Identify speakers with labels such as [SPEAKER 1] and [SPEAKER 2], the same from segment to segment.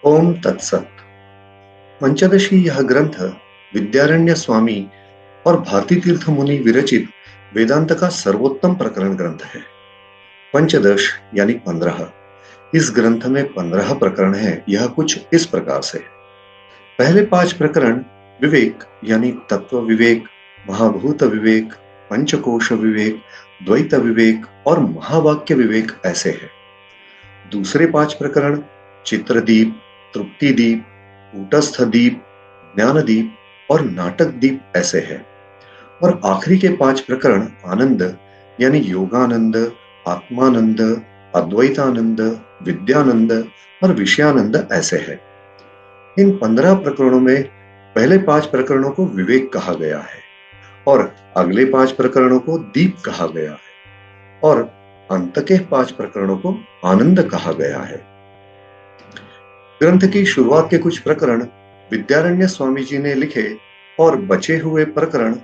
[SPEAKER 1] ओम तत्सत। पंचदशी यह ग्रंथ विद्यारण्य स्वामी और भारती तीर्थ मुनि विरचित वेदांत का सर्वोत्तम प्रकरण ग्रंथ है। पंचदश यानी 15। इस ग्रंथ में 15 प्रकरण हैं। यह कुछ इस प्रकार से है। पहले 5 प्रकरण विवेक यानी तत्व विवेक, महाभूत विवेक, पंचकोश विवेक, द्वैत विवेक और महावाक्य विवेक ऐसे हैं। दूसरे 5 प्रकरण चित्रदीप, तृप्तिदीप, कूटस्थ दीप, ज्ञानदीप और नाटक दीप ऐसे हैं। और आखिरी के 5 प्रकरण आनंद यानी योगानंद, आत्मानंद, अद्वैतानंद, विद्यानंद और विषयानंद ऐसे हैं। इन 15 प्रकरणों में पहले 5 प्रकरणों को विवेक कहा गया है और अगले 5 प्रकरणों को दीप कहा गया है और अंत के 5 प्रकरणों को आनंद कहा गया है। ग्रंथ की शुरुआत के कुछ प्रकरण विद्यारण्य स्वामी जी ने लिखे और बचे हुए प्रकरण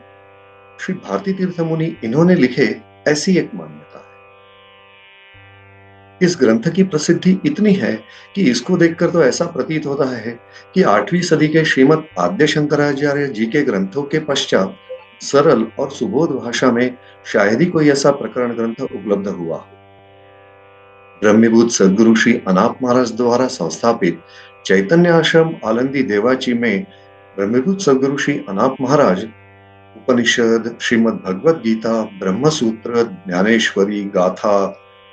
[SPEAKER 1] श्री भारती तीर्थ मुनि इन्होंने लिखे, ऐसी एक मान्यता है। इस ग्रंथ की प्रसिद्धि इतनी है कि इसको देखकर तो ऐसा प्रतीत होता है कि 8वीं सदी के श्रीमद् आद्य शंकराचार्य जी के ग्रंथों के पश्चात सरल और सुबोध भाषा में शायद ही कोई ऐसा प्रकरण ग्रंथ उपलब्ध हुआ हो। ब्रह्मीभूत सद्गुरु श्री अनाप महाराज द्वारा संस्थापित चैतन्य आश्रम आलंदी देवाची में ब्रह्मीभूत सद्गुरु श्री अनाप महाराज उपनिषद, श्रीमद् भगवद गीता, ब्रह्मसूत्र, ज्ञानेश्वरी, गाथा,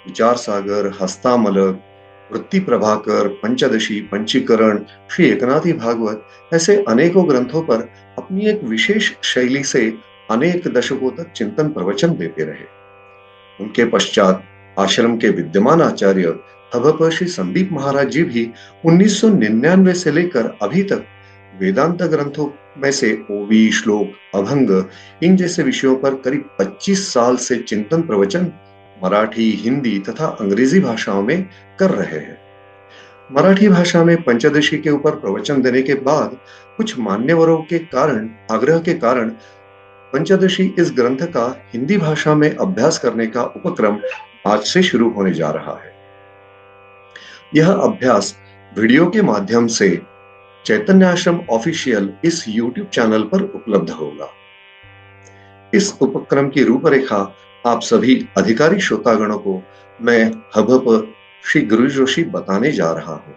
[SPEAKER 1] विचार सागर, हस्तामलक, वृत्ति प्रभाकर, पंचदशी, पंचीकरण, श्री एकनाथी भागवत ऐसे अनेकों ग्रंथों पर अपनी एक विशेष शैली से अनेक दशकों तक चिंतन प्रवचन देते रहे। उनके पश्चात आश्रम के विद्यमान आचार्य हभप श्री संदीप महाराज जी भी 1999 से लेकर अभी तक वेदांत ग्रंथों में से ओवी, श्लोक, अभंग इन जैसे विषयों पर करीब 25 साल से चिंतन प्रवचन मराठी, हिंदी तथा अंग्रेजी भाषाओं में कर रहे हैं। मराठी भाषा में पंचदशी के ऊपर प्रवचन देने के बाद कुछ मान्यवरों के आग्रह के कारण पंचदशी इस ग्रंथ का हिंदी भाषा में अभ्यास करने का उपक्रम आज से शुरू होने जा रहा है। यह अभ्यास वीडियो के माध्यम से चैतन्य आश्रम ऑफिशियल इस YouTube चैनल पर उपलब्ध होगा। इस उपक्रम की रूपरेखा आप सभी अधिकारी श्रोतागणों को मैं हभप श्री गुरु जोशी बताने जा रहा हूं।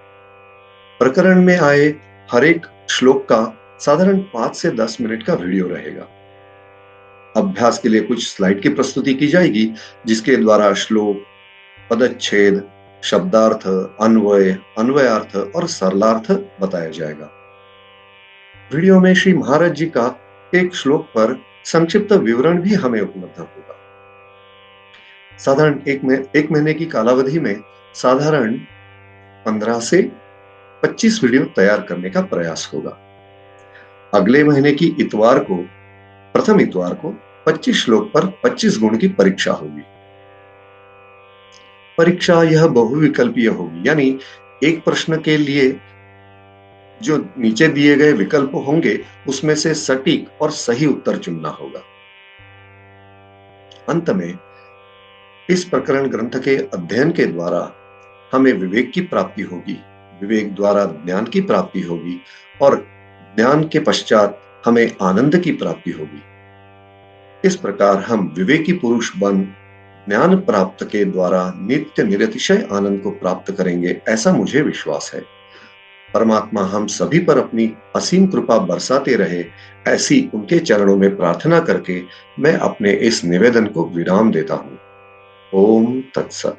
[SPEAKER 1] प्रकरण में आए हर एक श्लोक का साधारण 5 से 10 मिनट का वीडियो रहेगा। अभ्यास के लिए कुछ स्लाइड की प्रस्तुति की जाएगी, जिसके द्वारा श्लोक, पदच्छेद, शब्दार्थ, अन्वय, अन्वयार्थ और सरलार्थ बताया जाएगा। वीडियो में श्री महाराज जी का एक श्लोक पर संक्षिप्त विवरण भी हमें उपलब्ध होगा। साधारण एक महीने की कालावधि में साधारण 15 से 25 वीडियो तैयार करने का प्रयास होगा। अगले महीने की प्रथम इतवार को 25 श्लोक पर 25 गुण की परीक्षा होगी। परीक्षा यह बहुविकल्पीय होगी, यानी एक प्रश्न के लिए जो नीचे दिए गए विकल्प होंगे उसमें से सटीक और सही उत्तर चुनना होगा। अंत में इस प्रकरण ग्रंथ के अध्ययन के द्वारा हमें विवेक की प्राप्ति होगी, विवेक द्वारा ज्ञान की प्राप्ति होगी और ज्ञान के पश्चात हमें आनंद की प्राप्ति होगी। इस प्रकार हम विवेकी पुरुष बन ज्ञान प्राप्त के द्वारा नित्य निरतिशय आनंद को प्राप्त करेंगे, ऐसा मुझे विश्वास है। परमात्मा हम सभी पर अपनी असीम कृपा बरसाते रहे, ऐसी उनके चरणों में प्रार्थना करके मैं अपने इस निवेदन को विराम देता हूं। ओम तत्सत।